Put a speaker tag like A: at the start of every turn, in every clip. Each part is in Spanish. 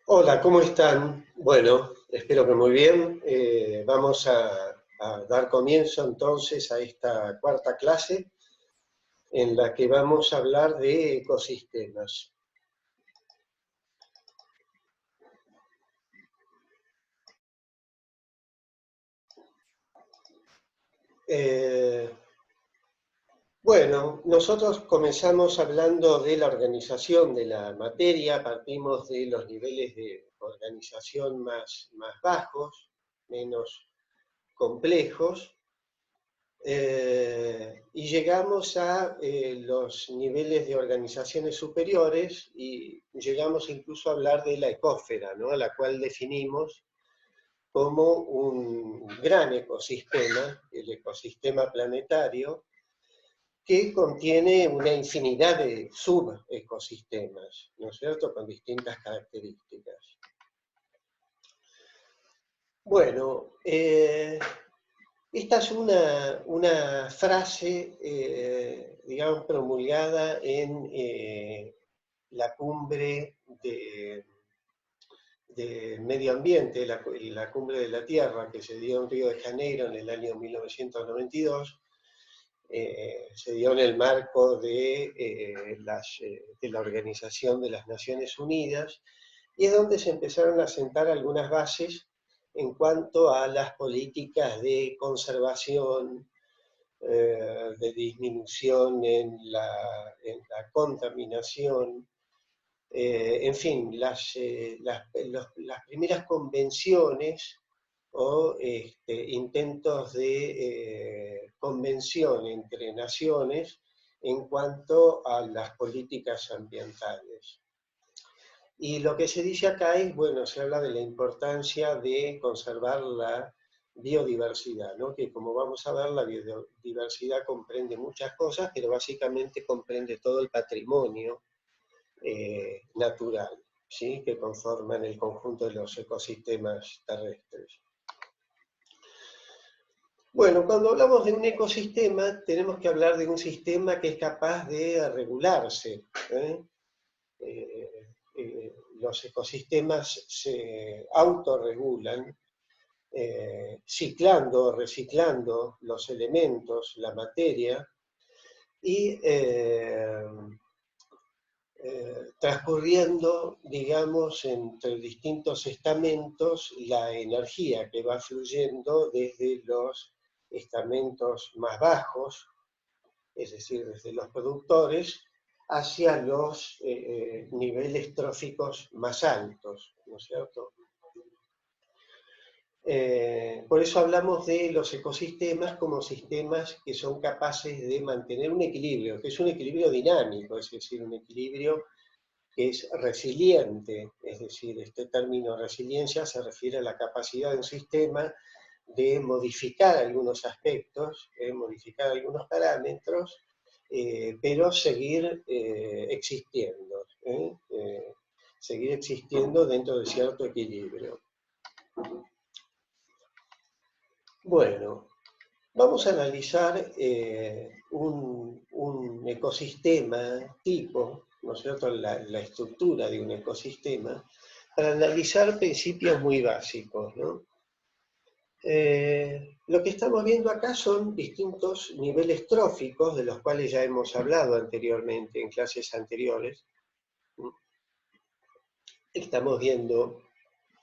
A: Hola, ¿cómo están? Bueno, espero que muy bien. Vamos a dar comienzo entonces a esta cuarta clase en la que vamos a hablar de ecosistemas. Eh, bueno, nosotros comenzamos hablando de la organización de la materia, partimos de los niveles de organización más bajos, menos complejos. Y llegamos a los niveles de organizaciones superiores y llegamos incluso a hablar de la ecósfera, ¿no? A la cual definimos como un gran ecosistema, el ecosistema planetario, que contiene una infinidad de subecosistemas, ¿no es cierto?, con distintas características. Bueno, esta es una frase, digamos, promulgada en la cumbre de medio ambiente, la cumbre de la Tierra, que se dio en Río de Janeiro en el año 1992. Se dio en el marco de la Organización de las Naciones Unidas, y es donde se empezaron a sentar algunas bases en cuanto a las políticas de conservación, de disminución en la contaminación, en fin, las primeras convenciones o intentos de convención entre naciones en cuanto a las políticas ambientales. Y lo que se dice acá es, bueno, se habla de la importancia de conservar la biodiversidad, ¿no? Que como vamos a ver, la biodiversidad comprende muchas cosas, pero básicamente comprende todo el patrimonio natural, ¿sí?, que conforman el conjunto de los ecosistemas terrestres. Bueno, cuando hablamos de un ecosistema, tenemos que hablar de un sistema que es capaz de regularse, ¿eh? Los ecosistemas se autorregulan, ciclando, reciclando los elementos, la materia, y transcurriendo, digamos, entre distintos estamentos la energía que va fluyendo desde los estamentos más bajos, es decir, desde los productores, hacia los niveles tróficos más altos, ¿no es cierto? Por eso hablamos de los ecosistemas como sistemas que son capaces de mantener un equilibrio, que es un equilibrio dinámico, es decir, un equilibrio que es resiliente, es decir, este término resiliencia se refiere a la capacidad de un sistema de modificar algunos aspectos, modificar algunos parámetros, pero seguir existiendo, seguir existiendo dentro de cierto equilibrio. Bueno, vamos a analizar un ecosistema tipo, ¿no es cierto?, la estructura de un ecosistema, para analizar principios muy básicos, ¿no? Lo que estamos viendo acá son distintos niveles tróficos, de los cuales ya hemos hablado anteriormente, en clases anteriores. Estamos viendo,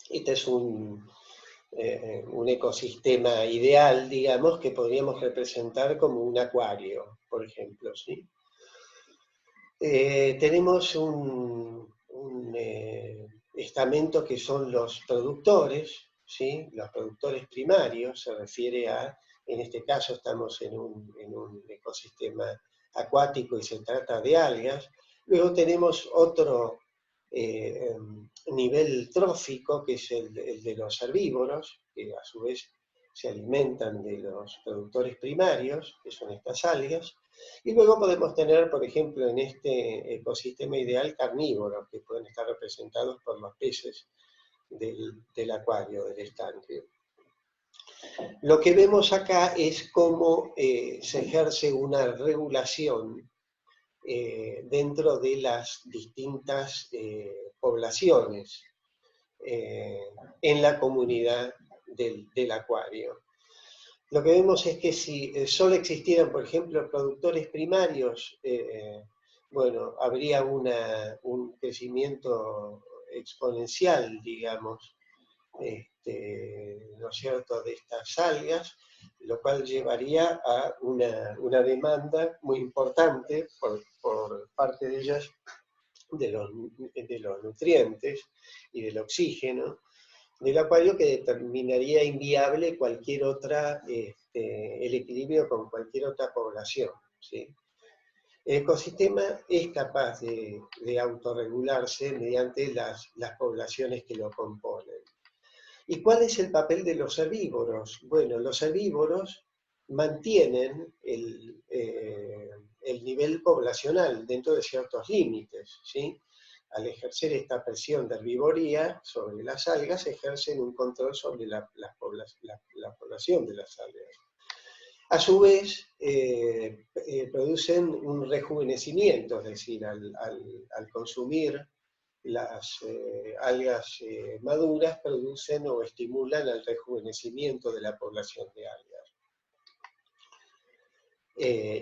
A: este es un ecosistema ideal, digamos, que podríamos representar como un acuario, por ejemplo, ¿sí? Tenemos un estamento que son los productores, ¿sí? Los productores primarios, se refiere a, en este caso estamos en un ecosistema acuático y se trata de algas. Luego tenemos otro nivel trófico, que es el de los herbívoros, que a su vez se alimentan de los productores primarios, que son estas algas. Y luego podemos tener, por ejemplo, en este ecosistema ideal, carnívoros, que pueden estar representados por los peces del acuario, del estanque. Lo que vemos acá es cómo se ejerce una regulación dentro de las distintas poblaciones. en la comunidad del acuario. Lo que vemos es que si solo existieran, por ejemplo, productores primarios, bueno, habría un crecimiento exponencial, digamos, ¿no es cierto?, de estas algas, lo cual llevaría a una demanda muy importante por parte de ellas de los nutrientes y del oxígeno del acuario, que determinaría inviable cualquier otra, el equilibrio con cualquier otra población, ¿sí? El ecosistema es capaz de autorregularse mediante las poblaciones que lo componen. ¿Y cuál es el papel de los herbívoros? Bueno, los herbívoros mantienen el nivel poblacional dentro de ciertos límites, ¿sí? Al ejercer esta presión de herbivoría sobre las algas, ejercen un control sobre la población de las algas. A su vez, producen un rejuvenecimiento, es decir, al consumir las algas maduras, producen o estimulan el rejuvenecimiento de la población de algas.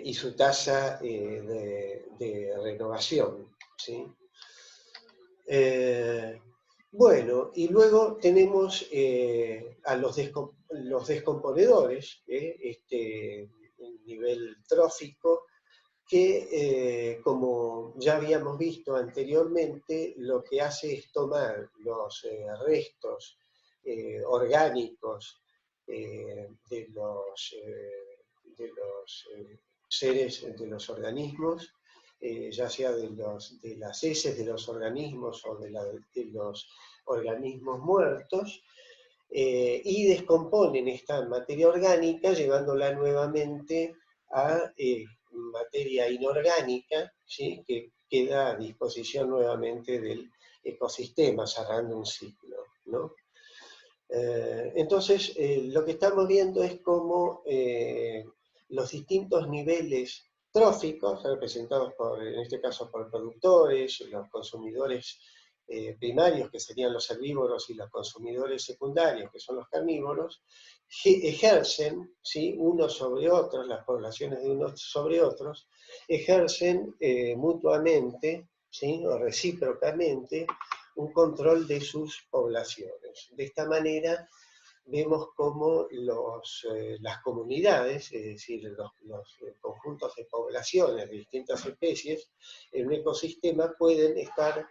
A: Y su tasa de renovación, ¿sí? Bueno, y luego tenemos a los descomponedores, nivel trófico, que como ya habíamos visto anteriormente, lo que hace es tomar los restos orgánicos de los seres, de los organismos, ya sea de las heces de los organismos o de los organismos muertos, y descomponen esta materia orgánica llevándola nuevamente a materia inorgánica, ¿sí?, que queda a disposición nuevamente del ecosistema, cerrando un ciclo, ¿no? Entonces, lo que estamos viendo es cómo los distintos niveles tróficos, representados en este caso por productores, los consumidores primarios, que serían los herbívoros, y los consumidores secundarios, que son los carnívoros, ejercen, ¿sí?, unos sobre otros, las poblaciones de unos sobre otros, ejercen mutuamente, ¿sí?, o recíprocamente, un control de sus poblaciones. De esta manera vemos cómo las comunidades, es decir, los conjuntos de poblaciones de distintas especies en un ecosistema pueden estar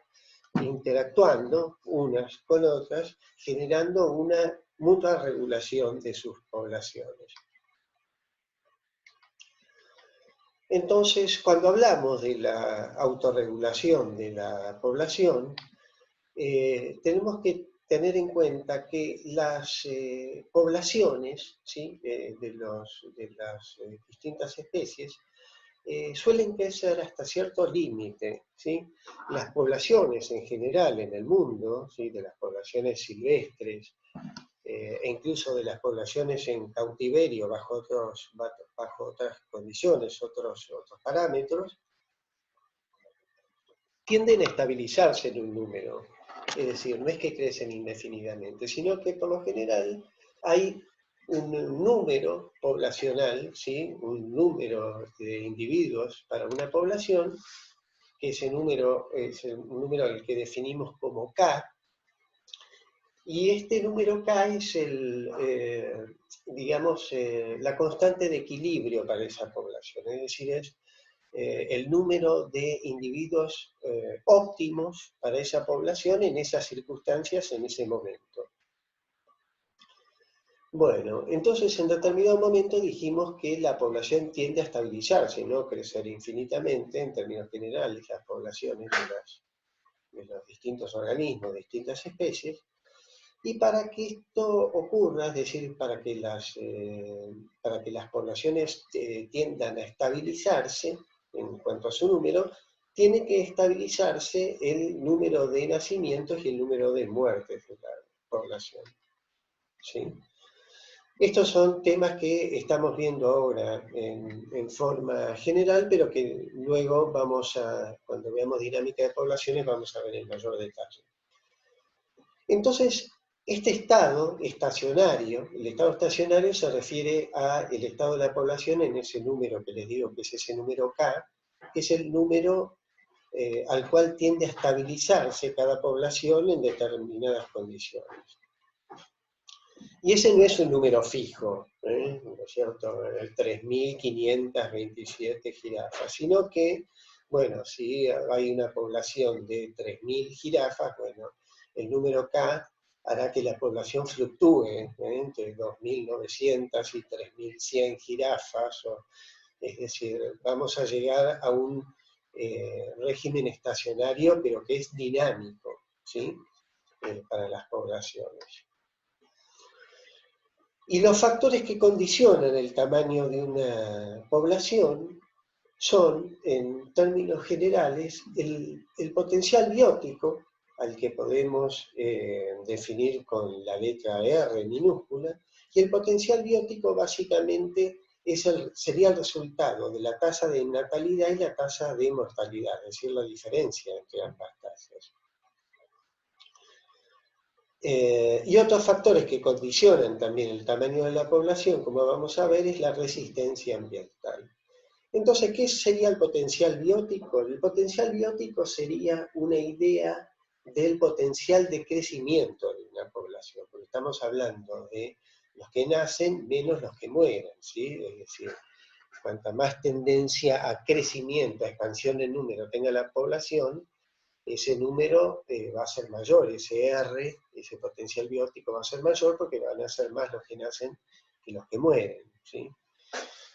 A: interactuando unas con otras, generando una mutua regulación de sus poblaciones. Entonces, cuando hablamos de la autorregulación de la población, tenemos que tener en cuenta que las poblaciones, ¿sí?, de las distintas especies suelen crecer hasta cierto límite, ¿sí? Las poblaciones en general en el mundo, ¿sí?, de las poblaciones silvestres, e incluso de las poblaciones en cautiverio bajo otras condiciones, otros parámetros, tienden a estabilizarse en un número. Es decir, no es que crecen indefinidamente, sino que por lo general hay un número poblacional, ¿sí?, un número de individuos para una población, que ese número es un número al que definimos como K, y este número K es la constante de equilibrio para esa población, es decir, es el número de individuos óptimos para esa población en esas circunstancias, en ese momento. Bueno, entonces en determinado momento dijimos que la población tiende a estabilizarse, no crecer infinitamente en términos generales, las poblaciones de los distintos organismos, de distintas especies, y para que esto ocurra, es decir, para que las poblaciones tiendan a estabilizarse en cuanto a su número, tiene que estabilizarse el número de nacimientos y el número de muertes de la población, ¿sí? Estos son temas que estamos viendo ahora en forma general, pero que luego cuando veamos dinámica de poblaciones, vamos a ver en mayor detalle. Entonces, este estado estacionario, el estado estacionario se refiere al estado de la población en ese número que les digo que es ese número K, que es el número al cual tiende a estabilizarse cada población en determinadas condiciones. Y ese no es un número fijo, ¿no es cierto? 3.527 jirafas, sino que, bueno, si hay una población de 3.000 jirafas, bueno, el número K hará que la población fluctúe entre 2.900 y 3.100 jirafas, es decir, vamos a llegar a un régimen estacionario, pero que es dinámico, ¿sí? Para las poblaciones. Y los factores que condicionan el tamaño de una población son, en términos generales, el potencial biótico, al que podemos definir con la letra R minúscula, y el potencial biótico básicamente sería el resultado de la tasa de natalidad y la tasa de mortalidad, es decir, la diferencia entre ambas tasas. Y otros factores que condicionan también el tamaño de la población, como vamos a ver, es la resistencia ambiental. Entonces, ¿qué sería el potencial biótico? El potencial biótico sería una idea del potencial de crecimiento de una población, porque estamos hablando de los que nacen menos los que mueren, ¿sí? Es decir, cuanta más tendencia a crecimiento, a expansión de número tenga la población, ese número va a ser mayor, ese R, ese potencial biótico va a ser mayor porque van a ser más los que nacen que los que mueren, ¿sí?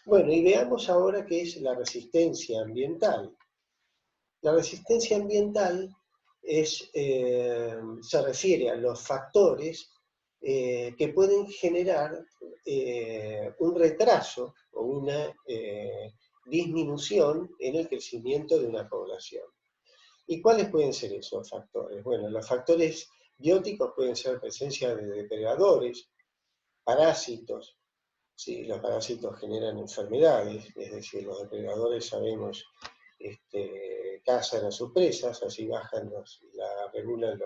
A: Bueno, y veamos ahora qué es la resistencia ambiental. La resistencia ambiental se refiere a los factores que pueden generar un retraso o una disminución en el crecimiento de una población. ¿Y cuáles pueden ser esos factores? Bueno, los factores bióticos pueden ser presencia de depredadores, parásitos, ¿sí? Los parásitos generan enfermedades, es decir, los depredadores sabemos cazan a sus presas, así bajan regulan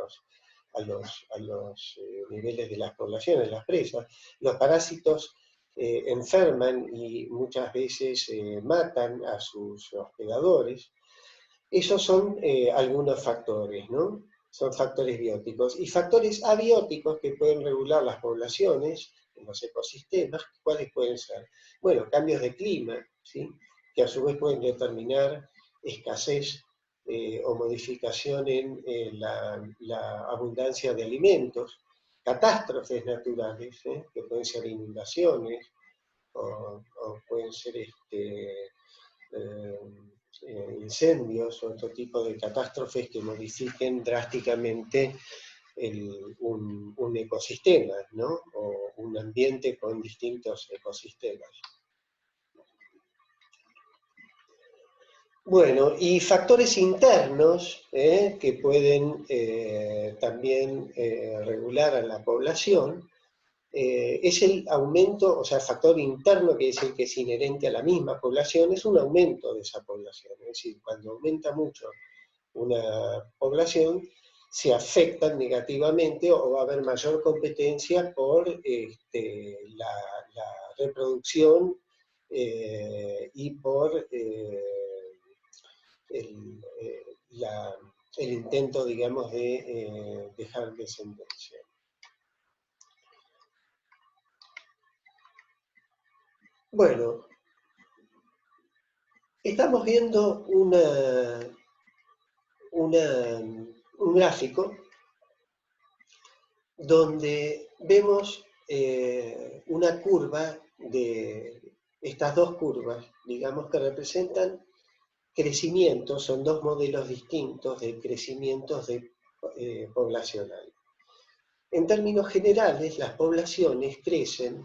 A: a los niveles de las poblaciones, las presas. Los parásitos enferman y muchas veces matan a sus hospedadores. Esos son algunos factores, ¿no? Son factores bióticos. Y factores abióticos que pueden regular las poblaciones en los ecosistemas, ¿cuáles pueden ser? Bueno, cambios de clima, ¿sí? Que a su vez pueden determinar escasez o modificación en la abundancia de alimentos, catástrofes naturales, que pueden ser inundaciones o pueden ser incendios o otro tipo de catástrofes que modifiquen drásticamente un ecosistema, ¿no? O un ambiente con distintos ecosistemas. Bueno, y factores internos que pueden también regular a la población, es el aumento, o sea, el factor interno, que es el que es inherente a la misma población, es un aumento de esa población. Es decir, cuando aumenta mucho una población, se afectan negativamente o va a haber mayor competencia por la reproducción y por el, el intento, digamos, de dejar descendencia. Bueno, estamos viendo un gráfico donde vemos una curva de estas dos curvas, digamos, que representan crecimientos, son dos modelos distintos de crecimientos poblacional. En términos generales, las poblaciones crecen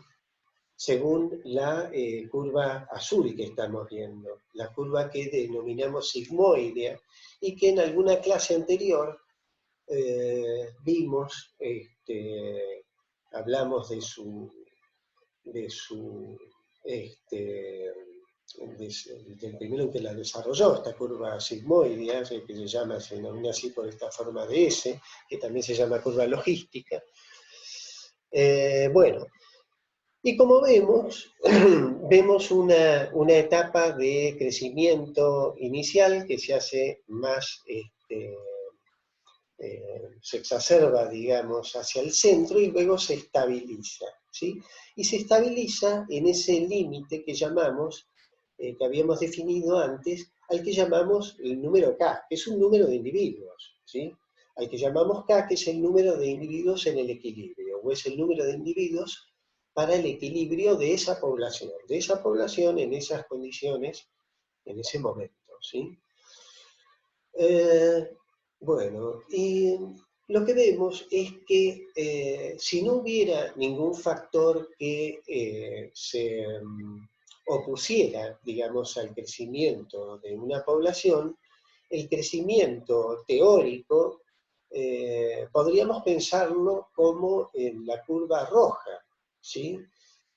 A: según la curva azul que estamos viendo, la curva que denominamos sigmoidea y que en alguna clase anterior vimos, hablamos de su del primero que la desarrolló, esta curva sigmoidea, que se denomina así por esta forma de S, que también se llama curva logística. Bueno, y como vemos, vemos una etapa de crecimiento inicial que se hace más, se exacerba, digamos, hacia el centro y luego se estabiliza, ¿sí? Y se estabiliza en ese límite que llamamos, que habíamos definido antes, al que llamamos el número K, que es un número de individuos, ¿sí? Al que llamamos K, que es el número de individuos en el equilibrio, o es el número de individuos para el equilibrio de esa población en esas condiciones, en ese momento, ¿sí? Bueno, y lo que vemos es que si no hubiera ningún factor que se opusiera, digamos, al crecimiento de una población, el crecimiento teórico podríamos pensarlo como en la curva roja, ¿sí?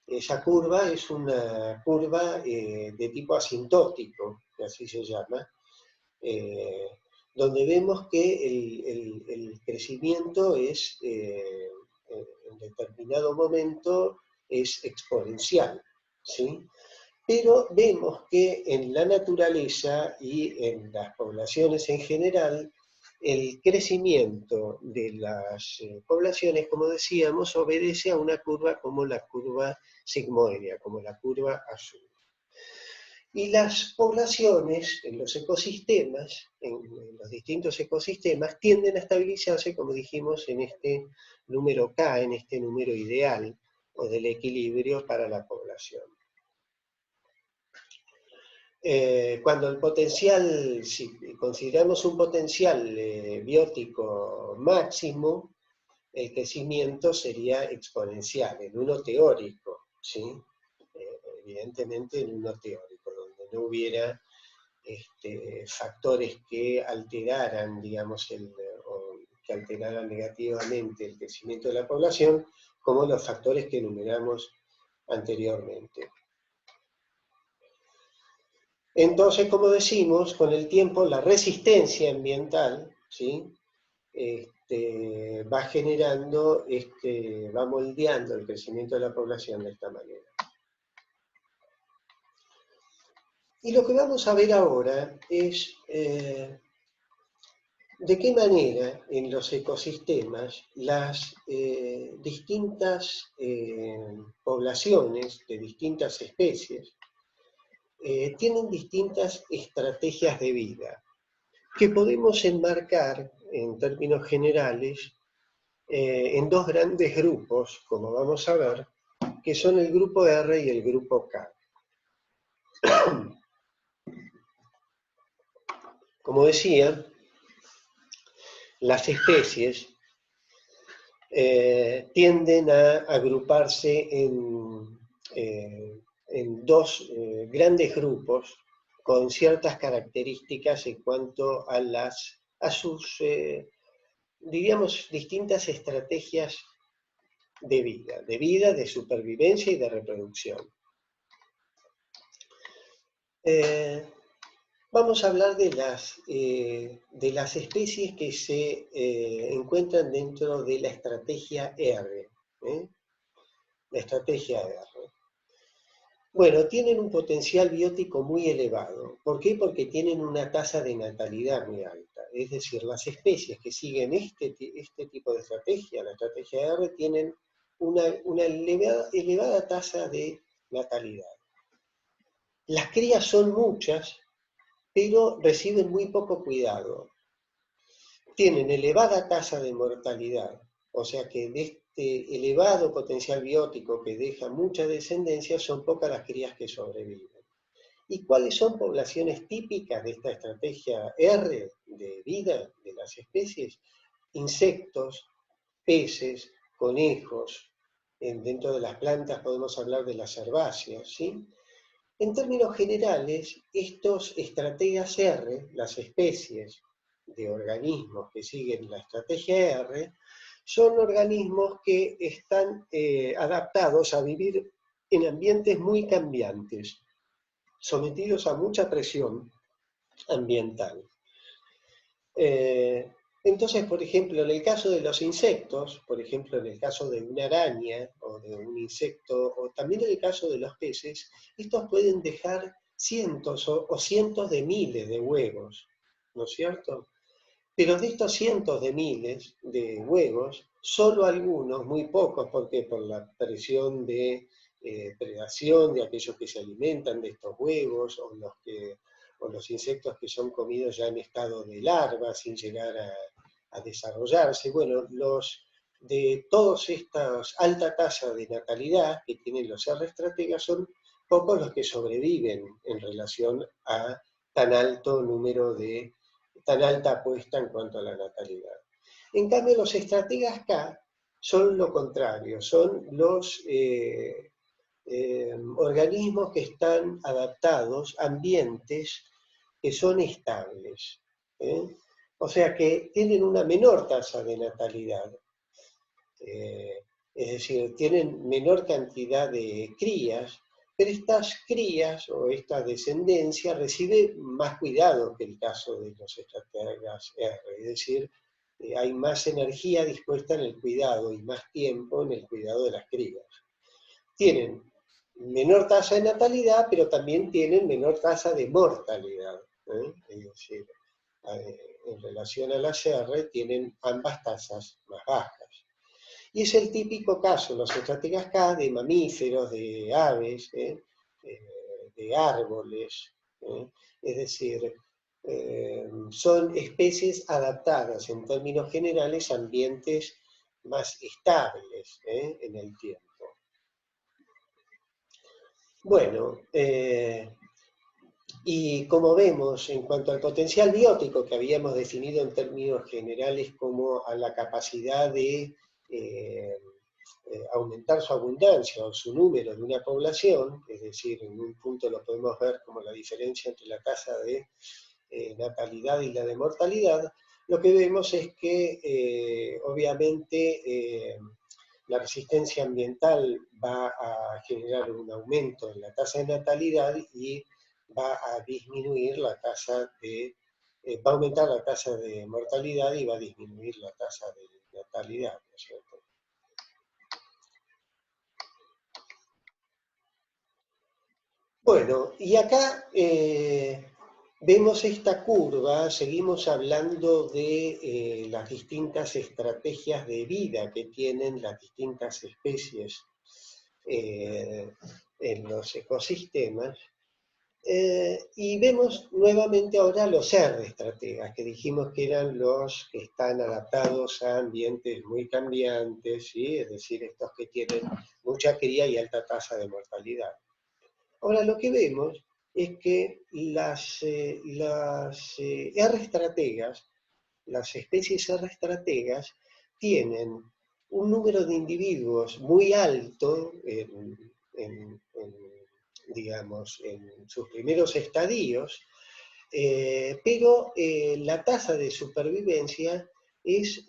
A: Esa curva es una curva de tipo asintótico, que así se llama, eh, donde vemos que el crecimiento es, en determinado momento, es exponencial, ¿sí? Pero vemos que en la naturaleza y en las poblaciones en general, el crecimiento de las poblaciones, como decíamos, obedece a una curva como la curva sigmoidea, como la curva azul. Y las poblaciones en los ecosistemas, en los distintos ecosistemas, tienden a estabilizarse, como dijimos, en este número K, en este número ideal, o del equilibrio para la población. Cuando el potencial, si consideramos un potencial biótico máximo, el crecimiento sería exponencial, en uno teórico, ¿sí? Evidentemente en uno teórico, donde no hubiera factores que alteraran, digamos, o que alteraran negativamente el crecimiento de la población, como los factores que enumeramos anteriormente. Entonces, como decimos, con el tiempo la resistencia ambiental, ¿sí? Va generando, va moldeando el crecimiento de la población de esta manera. Y lo que vamos a ver ahora es de qué manera en los ecosistemas las distintas poblaciones de distintas especies tienen distintas estrategias de vida que podemos enmarcar en términos generales en dos grandes grupos, como vamos a ver, que son el grupo R y el grupo K. Como decía, las especies tienden a agruparse en dos grandes grupos con ciertas características en cuanto a sus, diríamos, distintas estrategias de vida, de supervivencia y de reproducción. Vamos a hablar de las especies que se encuentran dentro de la estrategia R. La estrategia R. Bueno, tienen un potencial biótico muy elevado. ¿Por qué? Porque tienen una tasa de natalidad muy alta. Es decir, las especies que siguen este tipo de estrategia, la estrategia R, tienen una elevada tasa de natalidad. Las crías son muchas, pero reciben muy poco cuidado. Tienen elevada tasa de mortalidad, o sea que de este elevado potencial biótico que deja mucha descendencia, son pocas las crías que sobreviven. ¿Y cuáles son poblaciones típicas de esta estrategia R de vida de las especies? Insectos, peces, conejos. Dentro de las plantas podemos hablar de las herbáceas, ¿sí? En términos generales, estos estrategas R, las especies de organismos que siguen la estrategia R, son organismos que están adaptados a vivir en ambientes muy cambiantes. sometidos a mucha presión ambiental. Entonces, por ejemplo, en el caso de los insectos, por ejemplo, en el caso de una araña o de un insecto, o también en el caso de los peces, estos pueden dejar cientos o cientos de miles de huevos, ¿no es cierto? Pero de estos cientos de miles de huevos, solo algunos, muy pocos, porque por la presión de predación de aquellos que se alimentan de estos huevos, o los insectos que son comidos ya en estado de larva, sin llegar a desarrollarse. Bueno, de todos estas alta tasa de natalidad que tienen los R estrategas, son pocos los que sobreviven en relación a tan alto número de tan alta apuesta en cuanto a la natalidad. En cambio, los estrategas K son lo contrario, son los organismos que están adaptados a ambientes que son estables. O sea que tienen una menor tasa de natalidad. Es decir, tienen menor cantidad de crías, pero estas crías o esta descendencia recibe más cuidado que el caso de los estrategas R, es decir, hay más energía dispuesta en el cuidado y más tiempo en el cuidado de las crías. Tienen menor tasa de natalidad, pero también tienen menor tasa de mortalidad. Es decir, en relación a las R, tienen ambas tasas más bajas. Y es el típico caso, los estrategas K, de mamíferos, de aves, de árboles, es decir, son especies adaptadas en términos generales a ambientes más estables en el tiempo. Bueno, y como vemos, en cuanto al potencial biótico que habíamos definido en términos generales como a la capacidad de aumentar su abundancia o su número de una población, es decir, en un punto lo podemos ver como la diferencia entre la tasa de natalidad y la de mortalidad, lo que vemos es que obviamente la resistencia ambiental va a generar un aumento en la tasa de natalidad y va a disminuir la tasa de, va a aumentar la tasa de mortalidad y va a disminuir la tasa de natalidad, ¿no es cierto? Bueno, y acá vemos esta curva, seguimos hablando de las distintas estrategias de vida que tienen las distintas especies en los ecosistemas. Y vemos nuevamente ahora los R estrategas, que dijimos que eran los que están adaptados a ambientes muy cambiantes, ¿sí? Es decir, estos que tienen mucha cría y alta tasa de mortalidad. Ahora lo que vemos es que las R estrategas, las especies R estrategas, tienen un número de individuos muy alto digamos, en sus primeros estadios, pero la tasa de supervivencia es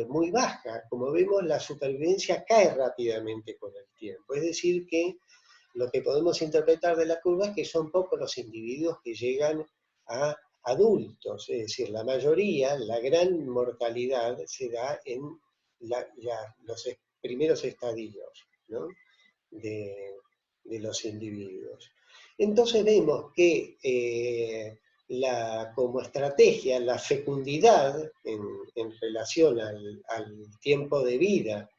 A: muy baja. Como vemos, la supervivencia cae rápidamente con el tiempo. Es decir, que lo que podemos interpretar de la curva es que son pocos los individuos que llegan a adultos, es decir, la mayoría, la gran mortalidad se da en los primeros estadios, ¿no? de los individuos. Entonces vemos que como estrategia, la fecundidad en relación al tiempo de vida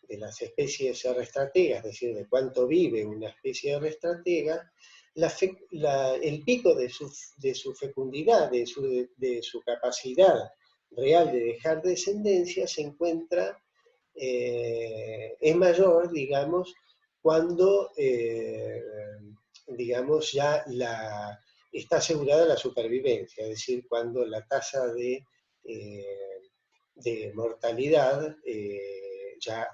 A: de las especies R estratega, es decir, de cuánto vive una especie R estratega, el pico de su fecundidad, de su capacidad real de dejar descendencia, se encuentra, es mayor, digamos, cuando, digamos, ya está asegurada la supervivencia, es decir, cuando la tasa de mortalidad ya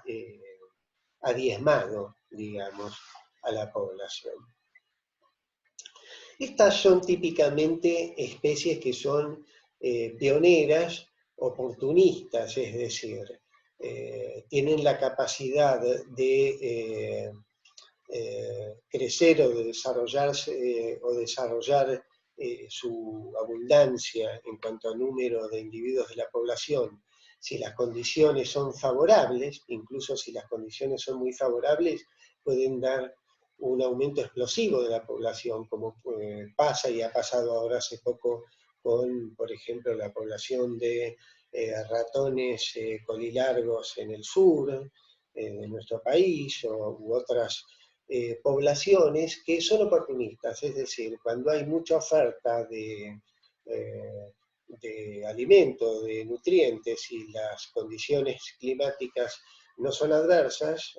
A: ha diezmado, digamos, a la población. Estas son típicamente especies que son pioneras, oportunistas, es decir, tienen la capacidad de crecer o de desarrollarse o desarrollar su abundancia en cuanto a número de individuos de la población, si las condiciones son favorables, incluso si las condiciones son muy favorables, pueden dar un aumento explosivo de la población, como pasa y ha pasado ahora hace poco con, por ejemplo, la población de ratones colilargos en el sur de nuestro país, u otras poblaciones que son oportunistas, es decir, cuando hay mucha oferta de alimento, de nutrientes y las condiciones climáticas no son adversas,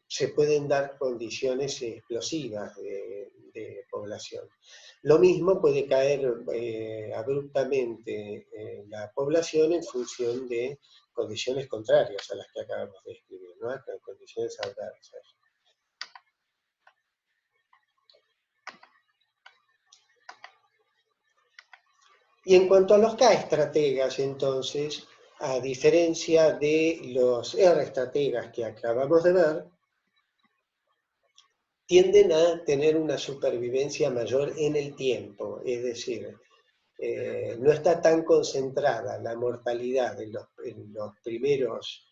A: se pueden dar condiciones explosivas de población. Lo mismo puede caer abruptamente la población en función de condiciones contrarias a las que acabamos de describir, ¿no? Condiciones adversas. Y en cuanto a los K-estrategas, entonces, a diferencia de los R-estrategas que acabamos de ver, tienden a tener una supervivencia mayor en el tiempo, es decir, no está tan concentrada la mortalidad en los primeros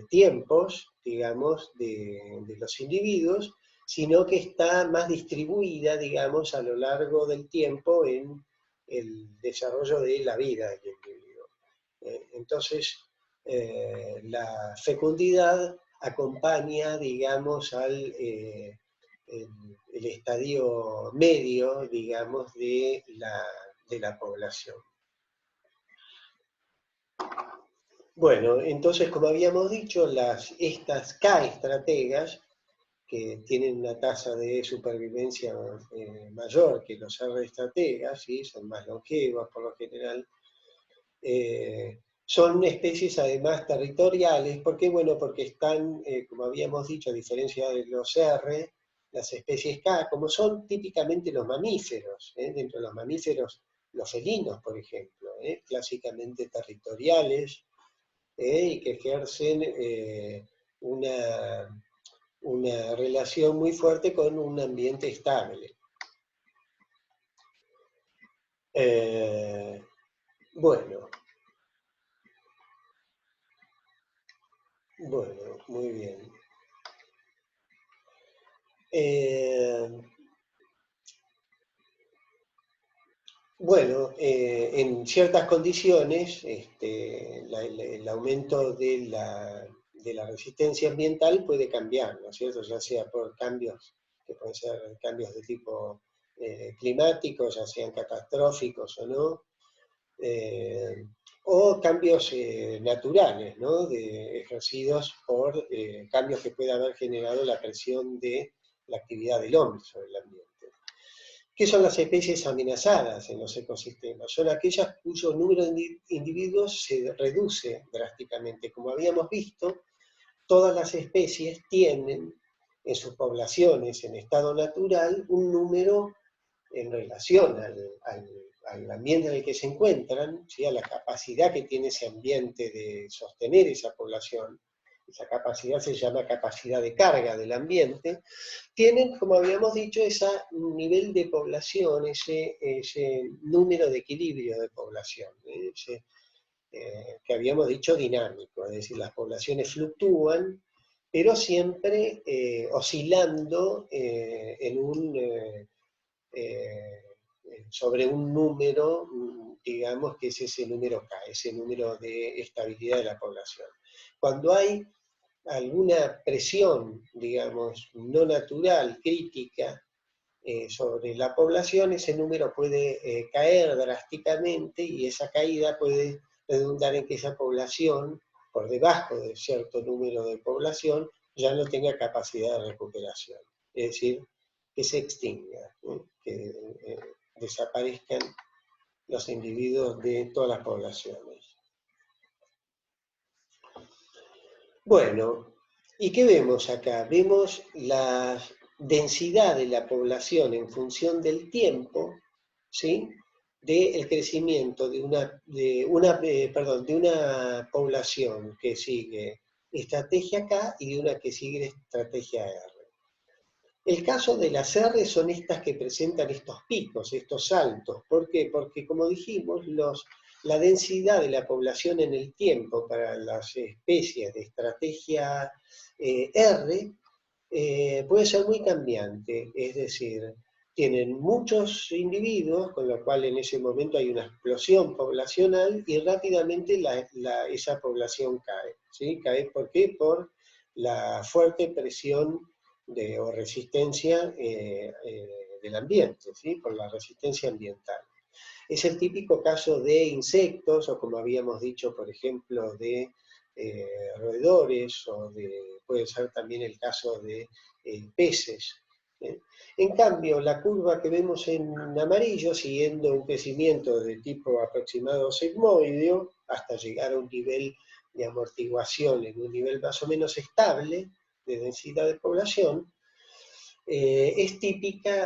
A: tiempos, digamos, de los individuos, sino que está más distribuida, digamos, a lo largo del tiempo en el desarrollo de la vida del individuo. Entonces, la fecundidad acompaña, digamos, al el estadio medio, digamos, de la población. Bueno, entonces, como habíamos dicho, estas K-estrategas, que tienen una tasa de supervivencia mayor que los R-estrategas, ¿sí? Son más longevas por lo general, son especies además territoriales, ¿por qué? Bueno, porque están, como habíamos dicho, a diferencia de los R, las especies K, como son típicamente los mamíferos, dentro de los mamíferos, los felinos, por ejemplo, clásicamente territoriales, y que ejercen una relación muy fuerte con un ambiente estable. Bueno, muy bien. Bueno, en ciertas condiciones, el aumento de la resistencia ambiental puede cambiar, ¿no es cierto? Ya sea por cambios, que pueden ser cambios de tipo climático, ya sean catastróficos o no, o cambios naturales, ¿no? Ejercidos por cambios que puede haber generado la presión de la actividad del hombre sobre el ambiente. ¿Qué son las especies amenazadas en los ecosistemas? Son aquellas cuyo número de individuos se reduce drásticamente. Como habíamos visto, todas las especies tienen en sus poblaciones en estado natural un número en relación al ambiente en el que se encuentran, ¿sí? A la capacidad que tiene ese ambiente de sostener esa población. Esa capacidad se llama capacidad de carga del ambiente. Tienen, como habíamos dicho, ese nivel de población, ese número de equilibrio de población, que habíamos dicho dinámico, es decir, las poblaciones fluctúan, pero siempre oscilando sobre un número, digamos que es ese número K, ese número de estabilidad de la población. Cuando hay alguna presión, digamos, no natural, crítica, sobre la población, ese número puede caer drásticamente y esa caída puede redundar en que esa población, por debajo de cierto número de población, ya no tenga capacidad de recuperación. Es decir, que se extinga, que desaparezcan los individuos de todas las poblaciones. Bueno, ¿y qué vemos acá? Una densidad de la población en función del tiempo, ¿sí? Del crecimiento de una población que sigue estrategia K y de una que sigue estrategia R. El caso de las R son estas que presentan estos picos, estos saltos. ¿Por qué? Porque, como dijimos, la densidad de la población en el tiempo para las especies de estrategia R puede ser muy cambiante, es decir, tienen muchos individuos, con lo cual en ese momento hay una explosión poblacional y rápidamente esa población cae. ¿Sí? ¿Cae por qué? Por la fuerte presión o resistencia del ambiente, ¿sí? Por la resistencia ambiental. Es el típico caso de insectos, o como habíamos dicho, por ejemplo, de roedores, puede ser también el caso de peces. ¿Eh? En cambio, la curva que vemos en amarillo, siguiendo un crecimiento de tipo aproximado sigmoideo, hasta llegar a un nivel de amortiguación en un nivel más o menos estable de densidad de población, es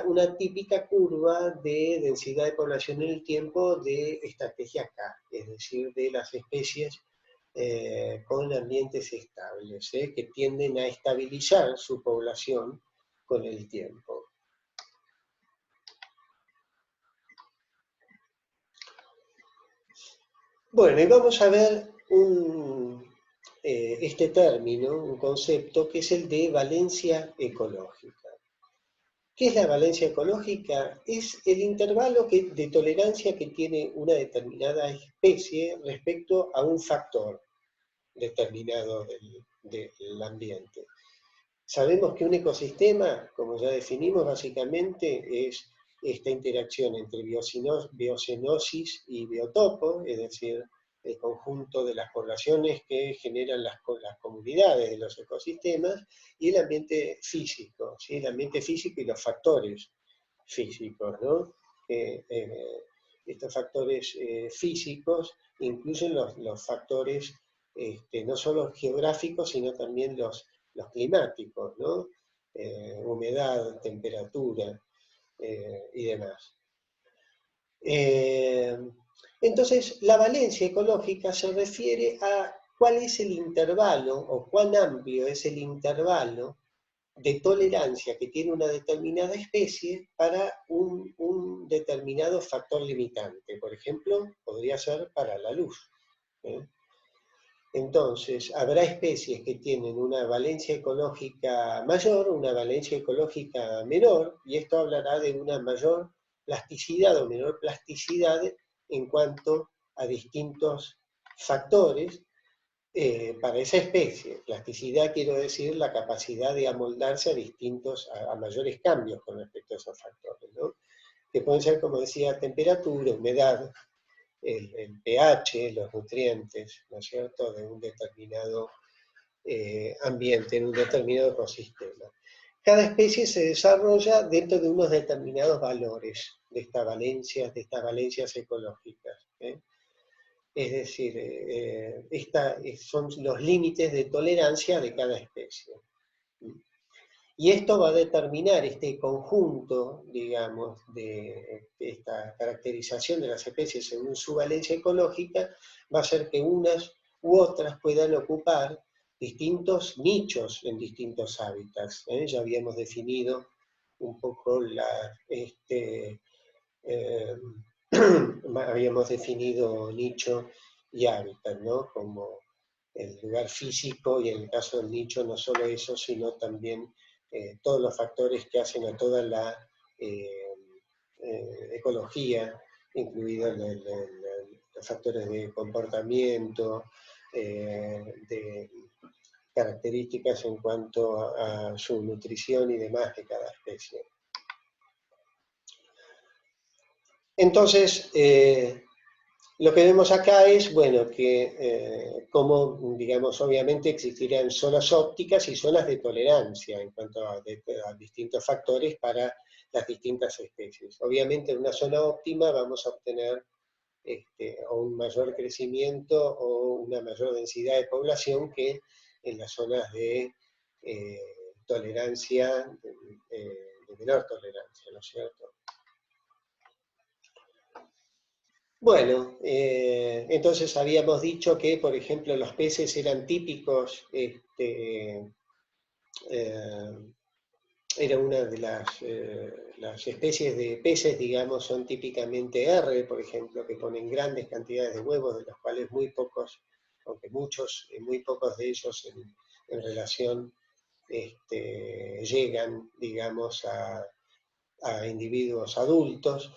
A: una típica curva de densidad de población en el tiempo de estrategia K, es decir, de las especies con ambientes estables, que tienden a estabilizar su población con el tiempo. Bueno, y vamos a ver este término, un concepto, que es el de valencia ecológica. ¿Qué es la valencia ecológica? Es el intervalo de tolerancia que tiene una determinada especie respecto a un factor determinado del ambiente. Sabemos que un ecosistema, como ya definimos básicamente, es esta interacción entre biocenosis y biotopo, es decir, el conjunto de las poblaciones que generan las comunidades de los ecosistemas, y el ambiente físico, ¿sí? El ambiente físico y los factores físicos, ¿no? Estos factores físicos incluyen los factores no solo geográficos, sino también los climáticos, ¿no? Humedad, temperatura y demás. Entonces, la valencia ecológica se refiere a cuál es el intervalo o cuán amplio es el intervalo de tolerancia que tiene una determinada especie para un determinado factor limitante. Por ejemplo, podría ser para la luz. ¿Eh? Entonces, habrá especies que tienen una valencia ecológica mayor, una valencia ecológica menor, y esto hablará de una mayor plasticidad o menor plasticidad en cuanto a distintos factores para esa especie. Plasticidad quiero decir la capacidad de amoldarse a mayores cambios con respecto a esos factores, ¿no? Que pueden ser, como decía, temperatura, humedad, el pH, los nutrientes, ¿no es cierto?, de un determinado ambiente, en un determinado ecosistema. Cada especie se desarrolla dentro de unos determinados valores de estas valencias ecológicas. Es decir, son los límites de tolerancia de cada especie. Y esto va a determinar este conjunto, digamos, de esta caracterización de las especies según su valencia ecológica, va a hacer que unas u otras puedan ocupar distintos nichos en distintos hábitats. Ya habíamos definido un poco habíamos definido nicho y hábitat, ¿no? Como el lugar físico, y en el caso del nicho no solo eso, sino también todos los factores que hacen a toda la ecología, incluidos los factores de comportamiento, de características en cuanto a su nutrición y demás de cada especie. Entonces, lo que vemos acá es, bueno, que como, digamos, obviamente existirán zonas ópticas y zonas de tolerancia en cuanto a distintos factores para las distintas especies. Obviamente en una zona óptima vamos a obtener o un mayor crecimiento o una mayor densidad de población que en las zonas de tolerancia, de menor tolerancia, ¿no es cierto? Bueno, entonces habíamos dicho que, por ejemplo, los peces eran típicos, era una de las especies de peces, digamos, son típicamente R, por ejemplo, que ponen grandes cantidades de huevos, de los cuales muy pocos, aunque muchos, muy pocos de ellos en relación llegan, digamos, a individuos adultos.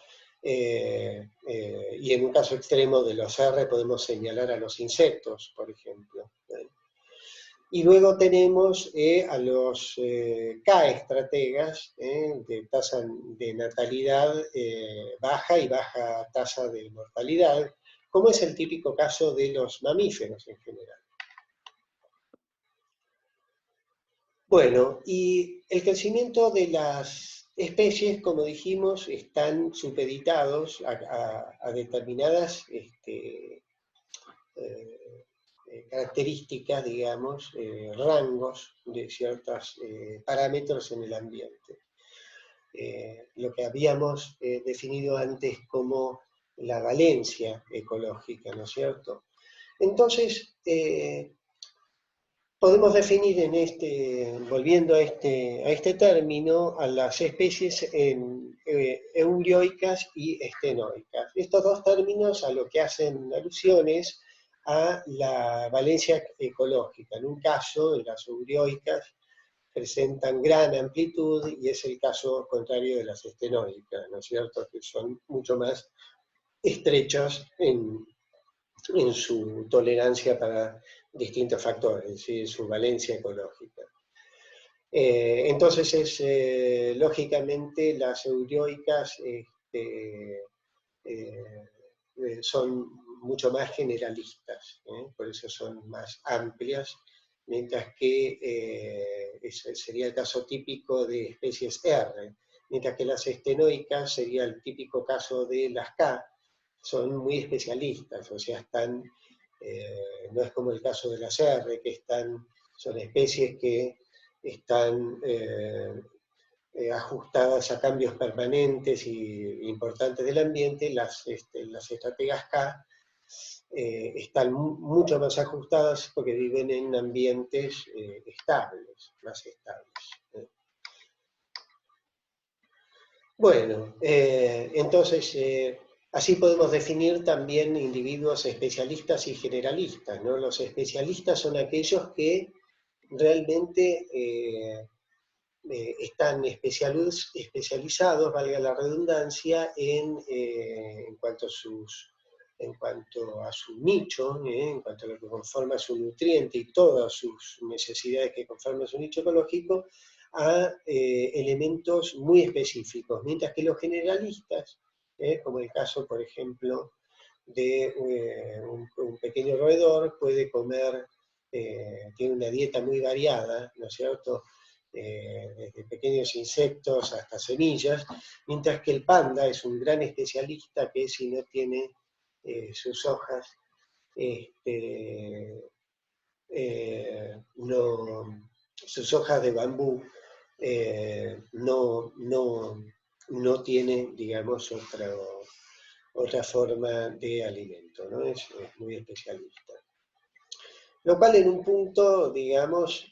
A: Y en un caso extremo de los R podemos señalar a los insectos, por ejemplo. Y luego tenemos a los K estrategas de tasa de natalidad baja y baja tasa de mortalidad, como es el típico caso de los mamíferos en general. Bueno, y el crecimiento de las especies, como dijimos, están supeditados a determinadas características, digamos, rangos de ciertos parámetros en el ambiente. Lo que habíamos definido antes como la valencia ecológica, ¿no es cierto? Entonces, podemos definir volviendo a este término, a las especies eurioicas y estenoicas. Estos dos términos a lo que hacen alusiones a la valencia ecológica. En un caso, las eurioicas presentan gran amplitud y es el caso contrario de las estenoicas, ¿no es cierto?, que son mucho más estrechos en su tolerancia para distintos factores, ¿sí?, su valencia ecológica. Entonces, lógicamente, las eurioicas son mucho más generalistas, por eso son más amplias, mientras que ese sería el caso típico de especies R, mientras que las estenoicas sería el típico caso de las K, son muy especialistas, o sea, no es como el caso de las R, que son especies que están ajustadas a cambios permanentes e importantes del ambiente. Las estrategas K están mucho más ajustadas porque viven en ambientes estables, más estables. Bueno, entonces, así podemos definir también individuos especialistas y generalistas, ¿no? Los especialistas son aquellos que realmente están especializados, valga la redundancia, en cuanto a su nicho, en cuanto a lo que conforma su nutriente y todas sus necesidades que conforman su nicho ecológico, a elementos muy específicos, mientras que los generalistas, como el caso, por ejemplo, de un pequeño roedor, puede comer, tiene una dieta muy variada, ¿no es cierto?, desde pequeños insectos hasta semillas, mientras que el panda es un gran especialista que si no tiene sus hojas, sus hojas de bambú, no tiene, digamos, otra forma de alimento, ¿no? Es muy especialista. Lo cual en un punto, digamos,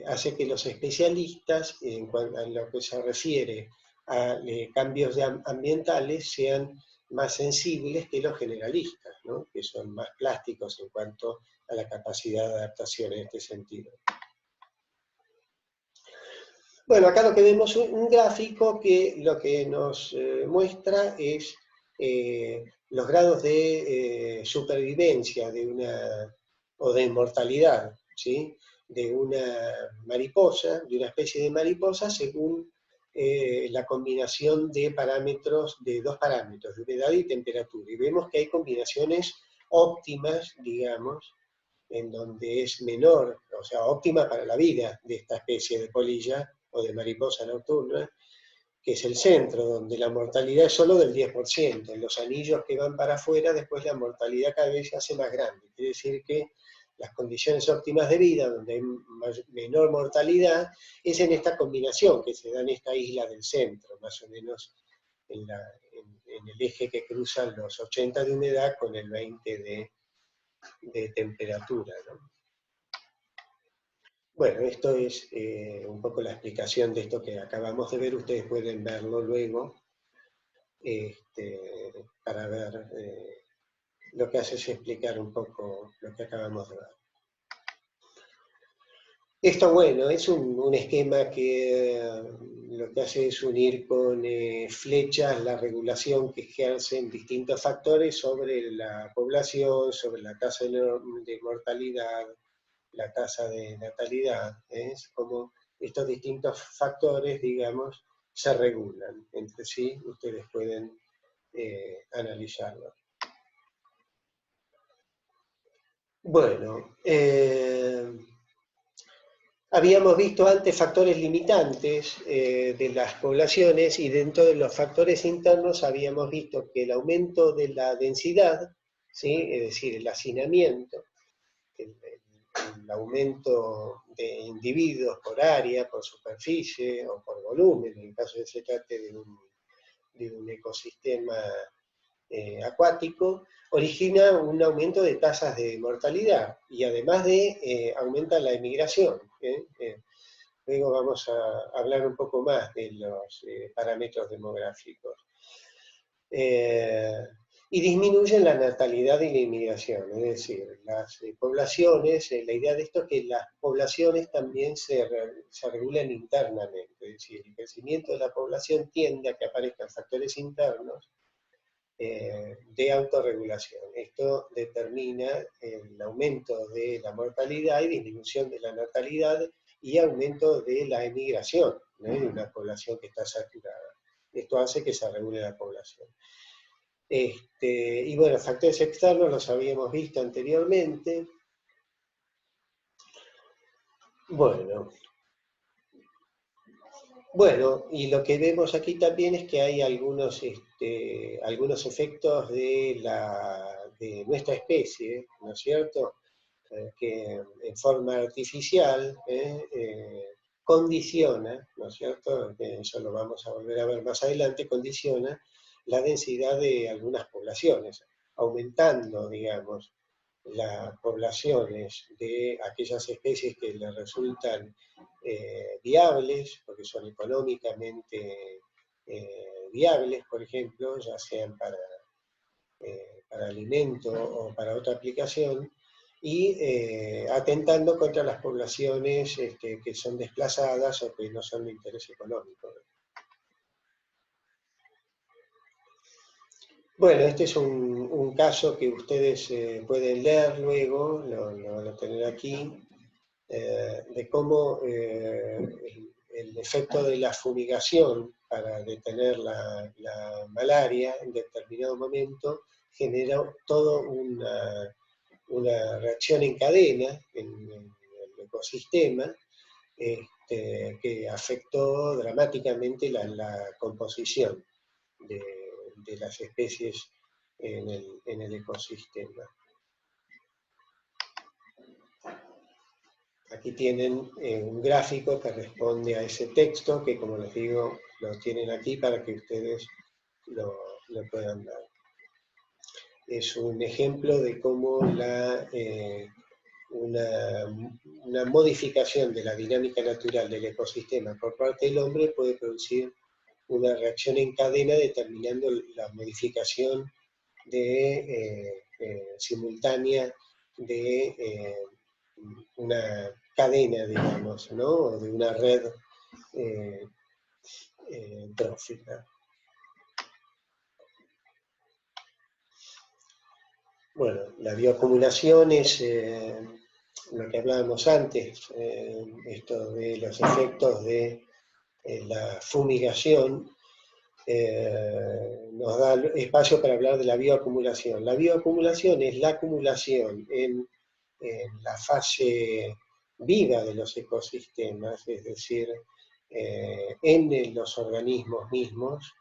A: hace que los especialistas, a lo que se refiere a cambios ambientales, sean más sensibles que los generalistas, ¿no?, que son más plásticos en cuanto a la capacidad de adaptación en este sentido. Bueno, acá lo que vemos es un gráfico que lo que nos muestra es los grados de supervivencia o de mortalidad, ¿sí?, de una mariposa, de una especie de mariposa, según la combinación de dos parámetros, de humedad y temperatura. Y vemos que hay combinaciones óptimas, digamos, en donde es menor, o sea, óptima para la vida de esta especie de polilla o de mariposa nocturna, que es el centro, donde la mortalidad es solo del 10%. En los anillos que van para afuera, después la mortalidad cada vez se hace más grande. Quiere decir que las condiciones óptimas de vida, donde hay menor mortalidad, es en esta combinación que se da en esta isla del centro, más o menos en el eje que cruzan los 80 de humedad con el 20 de temperatura, ¿no? Bueno, esto es un poco la explicación de esto que acabamos de ver. Ustedes pueden verlo luego para ver, lo que hace es explicar un poco lo que acabamos de ver. Esto, bueno, es un esquema que lo que hace es unir con flechas la regulación que ejercen distintos factores sobre la población, sobre la tasa de mortalidad, la tasa de natalidad. Es como estos distintos factores, digamos, se regulan entre sí. Ustedes pueden analizarlo. Bueno, habíamos visto antes factores limitantes de las poblaciones, y dentro de los factores internos habíamos visto que el aumento de la densidad, ¿sí? Es decir, el hacinamiento, el aumento de individuos por área, por superficie o por volumen, en el caso de que se trate de un ecosistema acuático, origina un aumento de tasas de mortalidad y además aumenta la emigración. Luego vamos a hablar un poco más de los parámetros demográficos. Y disminuyen la natalidad y la inmigración, es decir, las poblaciones, la idea de esto es que las poblaciones también se regulan internamente, es decir, el crecimiento de la población tiende a que aparezcan factores internos de autorregulación. Esto determina el aumento de la mortalidad y disminución de la natalidad y aumento de la emigración, de una población que está saturada. Esto hace que se regule la población. Y bueno, factores externos los habíamos visto anteriormente. Bueno, y lo que vemos aquí también es que hay algunos efectos de nuestra especie, ¿no es cierto? Que en forma artificial condiciona, ¿no es cierto? Eso lo vamos a volver a ver más adelante, condiciona la densidad de algunas poblaciones, aumentando, digamos, las poblaciones de aquellas especies que les resultan viables, porque son económicamente viables, por ejemplo, ya sean para alimento o para otra aplicación, y atentando contra las poblaciones que son desplazadas o que no son de interés económico. Bueno, este es un caso que ustedes pueden leer luego, lo van a tener aquí, de cómo el efecto de la fumigación para detener la malaria en determinado momento genera toda una reacción en cadena en el ecosistema que afectó dramáticamente la composición de las especies en el ecosistema. Aquí tienen un gráfico que responde a ese texto, que como les digo, lo tienen aquí para que ustedes lo puedan ver. Es un ejemplo de cómo una modificación de la dinámica natural del ecosistema por parte del hombre puede producir una reacción en cadena determinando la modificación simultánea de una cadena, digamos, ¿no? O de una red trófica. Bueno, la bioacumulación es lo que hablábamos antes, esto de los efectos de la fumigación, nos da espacio para hablar de la bioacumulación. La bioacumulación es la acumulación en la fase viva de los ecosistemas, es decir, en los organismos mismos,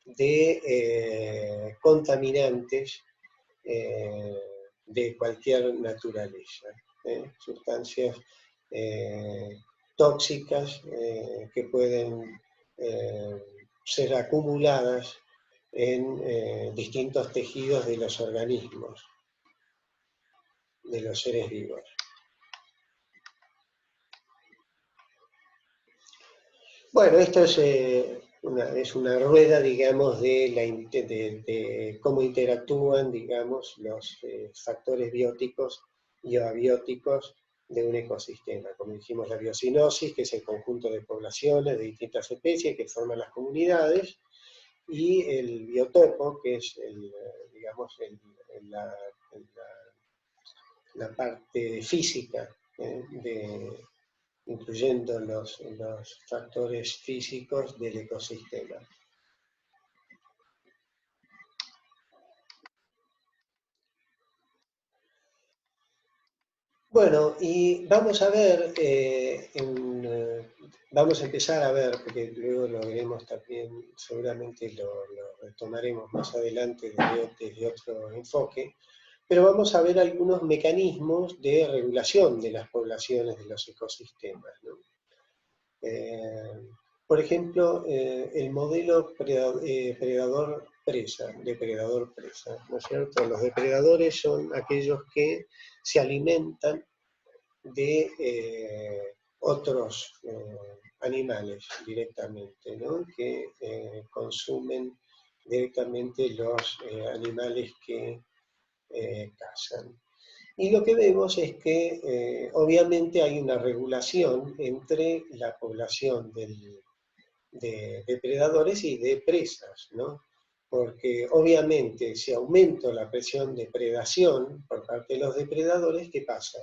A: de contaminantes de cualquier naturaleza, sustancias tóxicas que pueden ser acumuladas en distintos tejidos de los organismos, de los seres vivos. Bueno, esto es una rueda, digamos, de cómo interactúan, digamos, los factores bióticos y abióticos de un ecosistema. Como dijimos, la biocinosis, que es el conjunto de poblaciones de distintas especies que forman las comunidades, y el biotopo, que es, digamos, la parte física incluyendo los factores físicos del ecosistema. Bueno, y vamos a ver, vamos a empezar a ver, porque luego lo veremos también, seguramente lo retomaremos más adelante desde otro enfoque, pero vamos a ver algunos mecanismos de regulación de las poblaciones de los ecosistemas, ¿no? Por ejemplo, el modelo predador-presa, depredador-presa, ¿no es cierto? Los depredadores son aquellos que se alimentan de otros animales directamente, ¿no? Que consumen directamente los animales que cazan. Y lo que vemos es que obviamente hay una regulación entre la población de depredadores y de presas, ¿no? Porque obviamente si aumenta la presión de predación por parte de los depredadores, ¿qué pasa?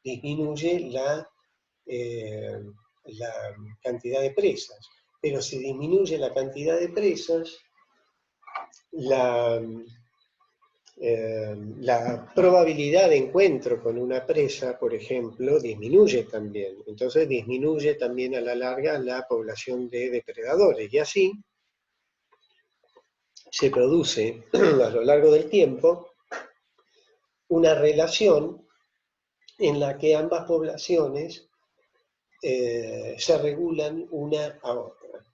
A: Disminuye la cantidad de presas. Pero si disminuye la cantidad de presas, la probabilidad de encuentro con una presa, por ejemplo, disminuye también. Entonces disminuye también a la larga la población de depredadores. Y así se produce a lo largo del tiempo una relación en la que ambas poblaciones se regulan una a otra.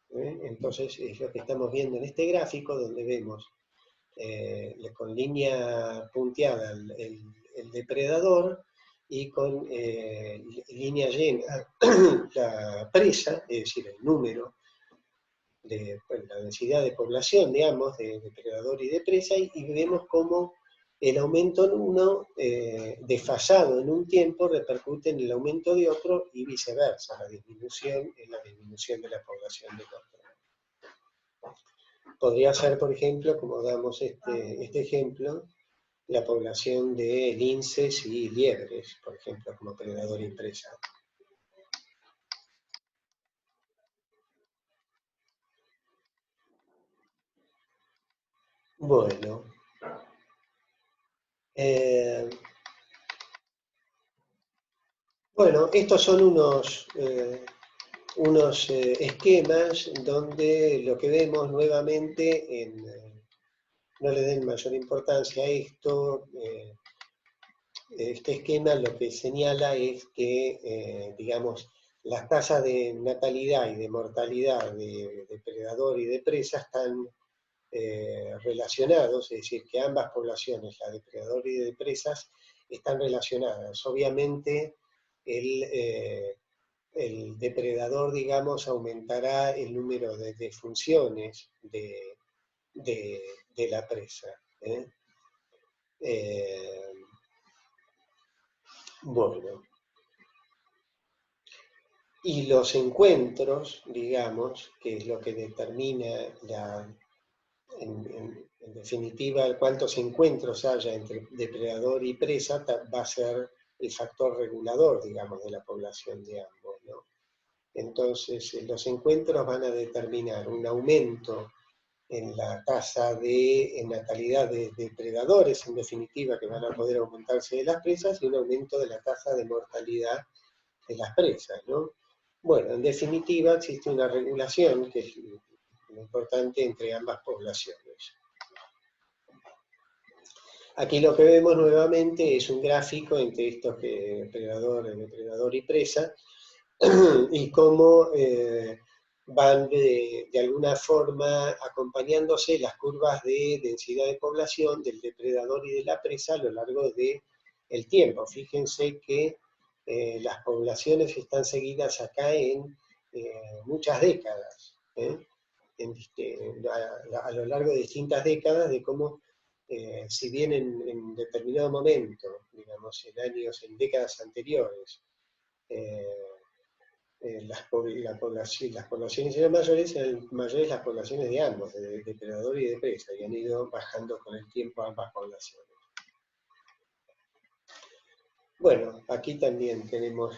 A: Entonces es lo que estamos viendo en este gráfico, donde vemos con línea punteada el depredador y con línea llena la presa, es decir, el número, la densidad de población, digamos, de depredador y de presa, y vemos cómo el aumento en uno, desfasado en un tiempo, repercute en el aumento de otro y viceversa, la disminución en la disminución de la población del otro. Podría ser, por ejemplo, como damos este ejemplo, la población de linces y liebres, por ejemplo, como predador y presa. Bueno, estos son unos esquemas donde lo que vemos nuevamente, no le den mayor importancia a esto, este esquema lo que señala es que, digamos, las tasas de natalidad y de mortalidad de depredador y de presa están relacionados, es decir, que ambas poblaciones, la de depredador y de presas, están relacionadas. Obviamente, el depredador, digamos, aumentará el número de funciones de la presa. Bueno, y los encuentros, digamos, que es lo que determina en definitiva, cuántos encuentros haya entre depredador y presa va a ser el factor regulador, digamos, de la población de ambos, ¿no? Entonces, los encuentros van a determinar un aumento en la tasa de natalidad de depredadores, en definitiva, que van a poder aumentarse de las presas, y un aumento de la tasa de mortalidad de las presas, ¿no? Bueno, en definitiva, existe una regulación, que es lo importante, entre ambas poblaciones. Aquí lo que vemos nuevamente es un gráfico entre estos depredador y presa, y cómo van de alguna forma acompañándose las curvas de densidad de población del depredador y de la presa a lo largo del tiempo. Fíjense que las poblaciones están seguidas acá en muchas décadas, a lo largo de distintas décadas, de cómo, si bien en determinado momento, digamos, en décadas anteriores, las poblaciones eran mayores las poblaciones de ambos, de depredador y de presa, y han ido bajando con el tiempo ambas poblaciones. Bueno, aquí también tenemos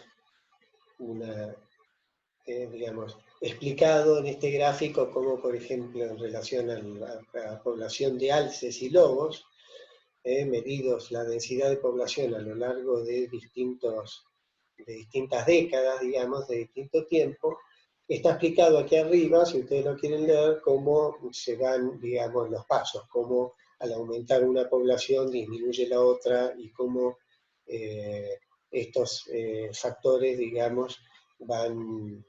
A: digamos, explicado en este gráfico cómo, por ejemplo, en relación a la población de alces y lobos, medidos la densidad de población a lo largo de distintas décadas, digamos, de distinto tiempo. Está explicado aquí arriba, si ustedes lo quieren leer, cómo se van, digamos, los pasos, cómo al aumentar una población disminuye la otra y cómo estos factores, digamos, van,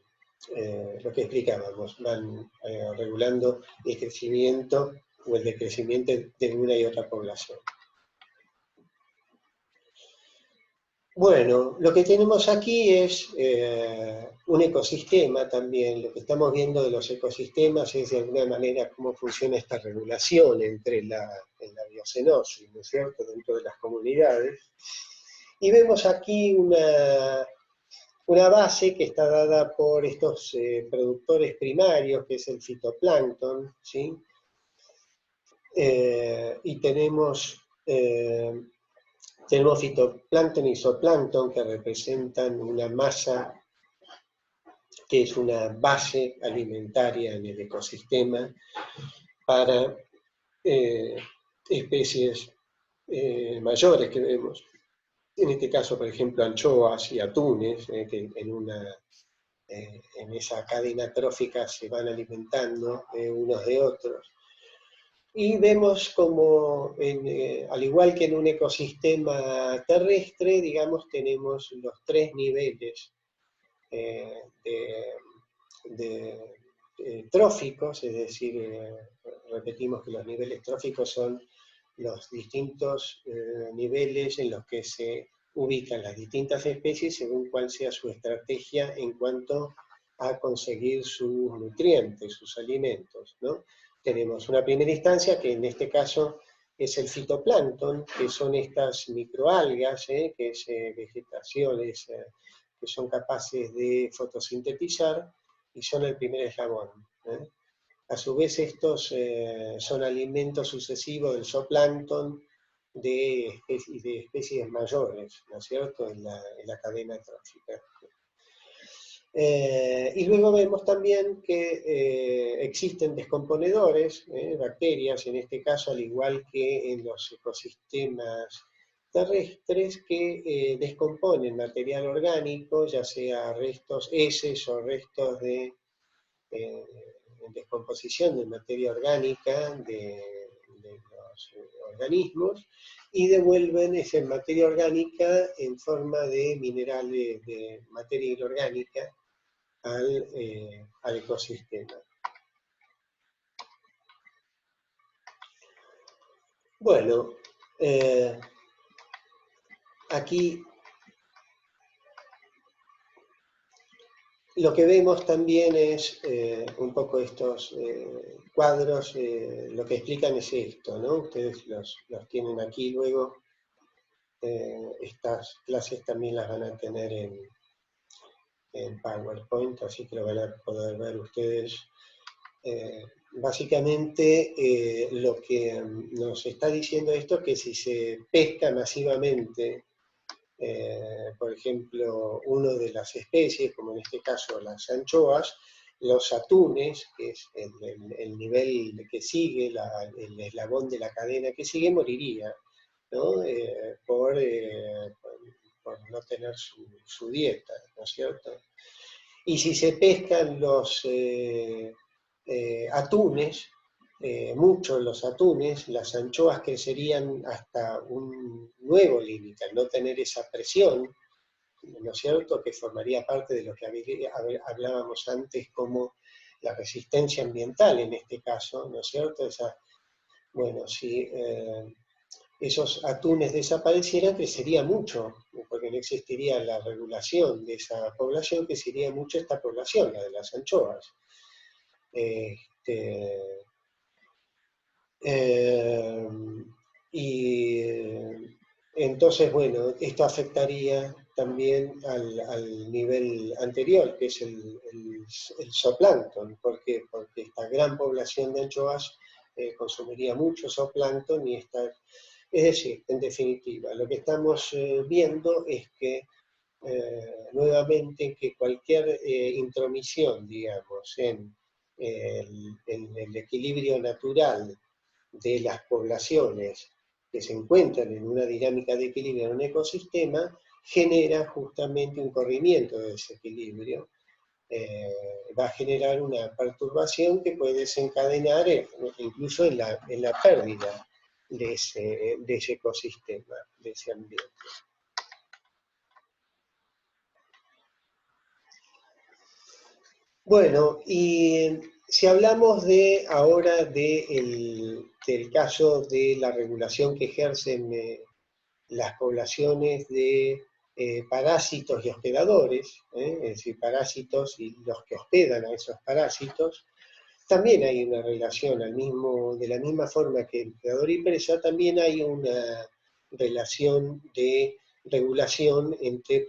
A: lo que explicábamos, van regulando el crecimiento o el decrecimiento de una y otra población. Bueno, lo que tenemos aquí es un ecosistema también. Lo que estamos viendo de los ecosistemas es de alguna manera cómo funciona esta regulación en la biocenosis, ¿no es cierto?, dentro de las comunidades. Y vemos aquí una base que está dada por estos productores primarios, que es el fitoplancton, ¿sí? Y tenemos fitoplancton y zooplancton que representan una masa que es una base alimentaria en el ecosistema para especies mayores que vemos. En este caso, por ejemplo, anchoas y atunes, que en esa cadena trófica se van alimentando unos de otros. Y vemos como, al igual que en un ecosistema terrestre, digamos, tenemos los tres niveles tróficos, es decir, repetimos que los niveles tróficos son los distintos niveles en los que se ubican las distintas especies según cuál sea su estrategia en cuanto a conseguir sus nutrientes, sus alimentos, ¿no? Tenemos una primera instancia que en este caso es el fitoplancton, que son estas microalgas, que es vegetaciones que son capaces de fotosintetizar y son el primer eslabón. A su vez estos son alimentos sucesivos del zooplancton de especies mayores, ¿no es cierto?, en la cadena trófica. Y luego vemos también que existen descomponedores, bacterias en este caso, al igual que en los ecosistemas terrestres, que descomponen material orgánico, ya sea restos, heces o restos de descomposición de materia orgánica de los organismos, y devuelven esa materia orgánica en forma de minerales, de materia inorgánica, al ecosistema. Bueno, aquí lo que vemos también es un poco estos cuadros, lo que explican es esto, ¿no? Ustedes los tienen aquí luego. Estas clases también las van a tener en PowerPoint, así que lo van a poder ver ustedes. Básicamente lo que nos está diciendo esto es que si se pesca masivamente, por ejemplo, una de las especies, como en este caso las anchoas, los atunes, que es el nivel que sigue, el eslabón de la cadena que sigue, moriría, ¿no? Por no tener su dieta, ¿no es cierto? Y si se pescan los atunes, muchos los atunes, las anchoas crecerían hasta un nuevo límite, al no tener esa presión, ¿no es cierto?, que formaría parte de lo que hablábamos antes, como la resistencia ambiental en este caso, ¿no es cierto? Bueno, si esos atunes desaparecieran, crecería mucho, porque no existiría la regulación de esa población, crecería mucho esta población, la de las anchoas. Este, eh, y entonces, bueno, esto afectaría también al nivel anterior, que es el zooplancton. ¿Por qué? Porque esta gran población de anchoas consumiría mucho zooplancton y es decir, en definitiva, lo que estamos viendo es que nuevamente que cualquier intromisión, digamos, en el equilibrio natural de las poblaciones que se encuentran en una dinámica de equilibrio en un ecosistema, genera justamente un corrimiento de ese equilibrio. Va a generar una perturbación que puede desencadenar incluso en la pérdida de ese ecosistema, de ese ambiente. Bueno, y si hablamos ahora del caso de la regulación que ejercen las poblaciones de parásitos y hospedadores, es decir, parásitos y los que hospedan a esos parásitos, también hay una relación, de la misma forma que el predador y presa, también hay una relación de regulación entre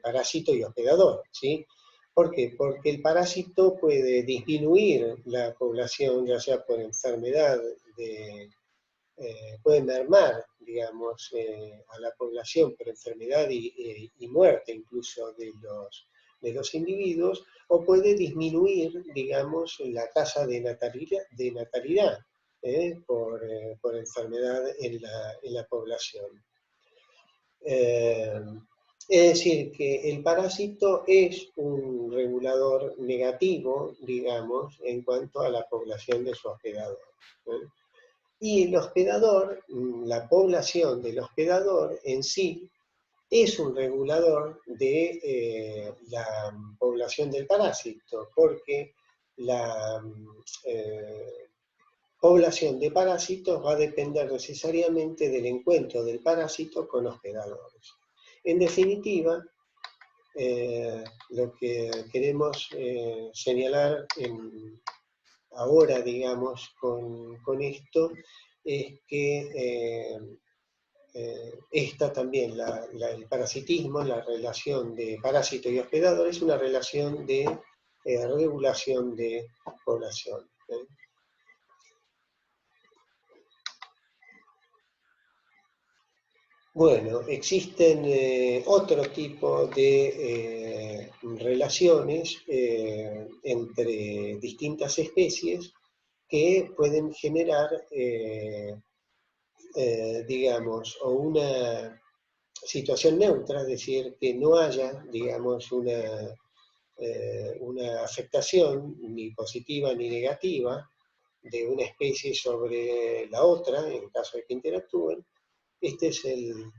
A: parásito y hospedador, ¿sí? ¿Por qué? Porque el parásito puede disminuir la población, ya sea por enfermedad, puede mermar, digamos, a la población por enfermedad y muerte incluso de los individuos, o puede disminuir, digamos, la tasa de natalidad por enfermedad en la población. Es decir, que el parásito es un regulador negativo, digamos, en cuanto a la población de su hospedador. Y el hospedador, la población del hospedador en sí, es un regulador de la población del parásito, porque la población de parásitos va a depender necesariamente del encuentro del parásito con hospedadores. En definitiva, lo que queremos señalar ahora, digamos, con esto, es que esta también, el parasitismo, la relación de parásito y hospedador, es una relación de regulación de población. Bueno, existen otro tipo de relaciones entre distintas especies que pueden generar, digamos, o una situación neutra, es decir, que no haya, digamos, una afectación ni positiva ni negativa de una especie sobre la otra, en caso de que interactúen. Este es el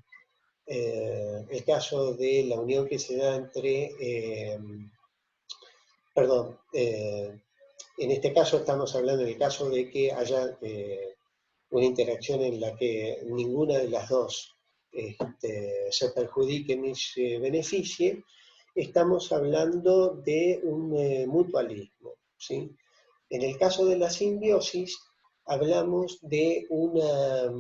A: caso de la unión que se da perdón, en este caso estamos hablando del caso de que haya una interacción en la que ninguna de las dos se perjudique ni se beneficie. Estamos hablando de un mutualismo, ¿sí? En el caso de la simbiosis, hablamos de una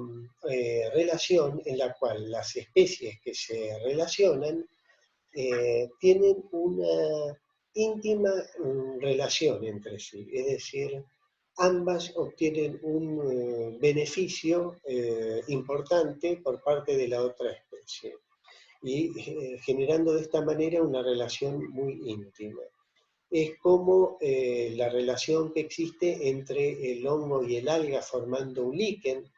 A: relación en la cual las especies que se relacionan tienen una íntima relación entre sí, es decir, ambas obtienen un beneficio importante por parte de la otra especie y generando de esta manera una relación muy íntima. Es como la relación que existe entre el hongo y el alga formando un líquen.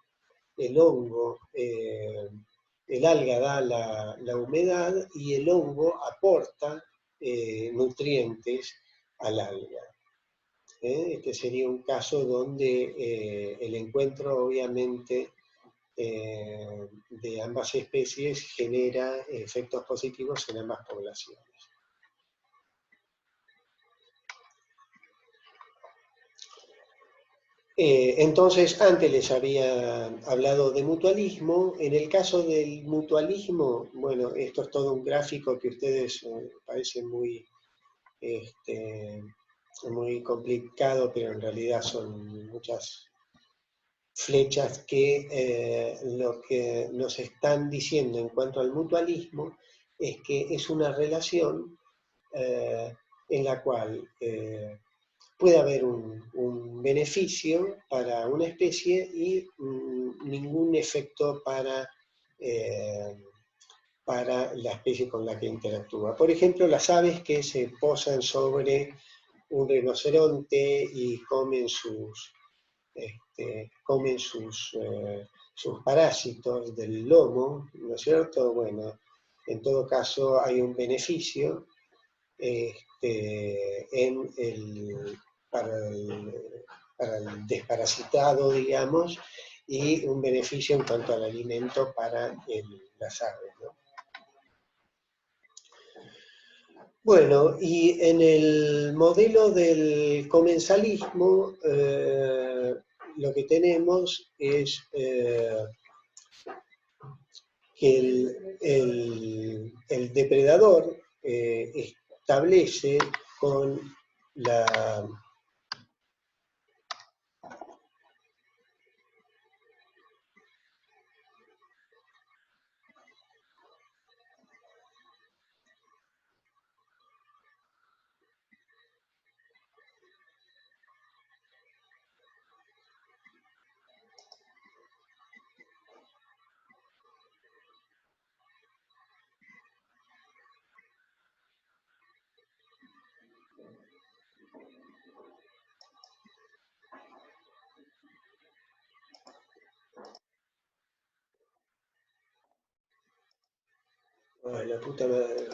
A: El hongo, el alga da la humedad y el hongo aporta nutrientes al alga. Este sería un caso donde el encuentro, obviamente, de ambas especies genera efectos positivos en ambas poblaciones. Entonces, antes les había hablado de mutualismo. En el caso del mutualismo, bueno, esto es todo un gráfico que a ustedes parece muy, este, muy complicado, pero en realidad son muchas flechas que lo que nos están diciendo en cuanto al mutualismo es que es una relación en la cual puede haber un beneficio para una especie y ningún efecto eh, para la especie con la que interactúa. Por ejemplo, las aves que se posan sobre un rinoceronte y comen sus parásitos del lomo, ¿no es cierto? Bueno, en todo caso hay un beneficio para, el, para el desparasitado, digamos, y un beneficio en cuanto al alimento para las aves, ¿no? Bueno, y en el modelo del comensalismo, lo que tenemos es que el depredador establece con la... Ay, la puta madre,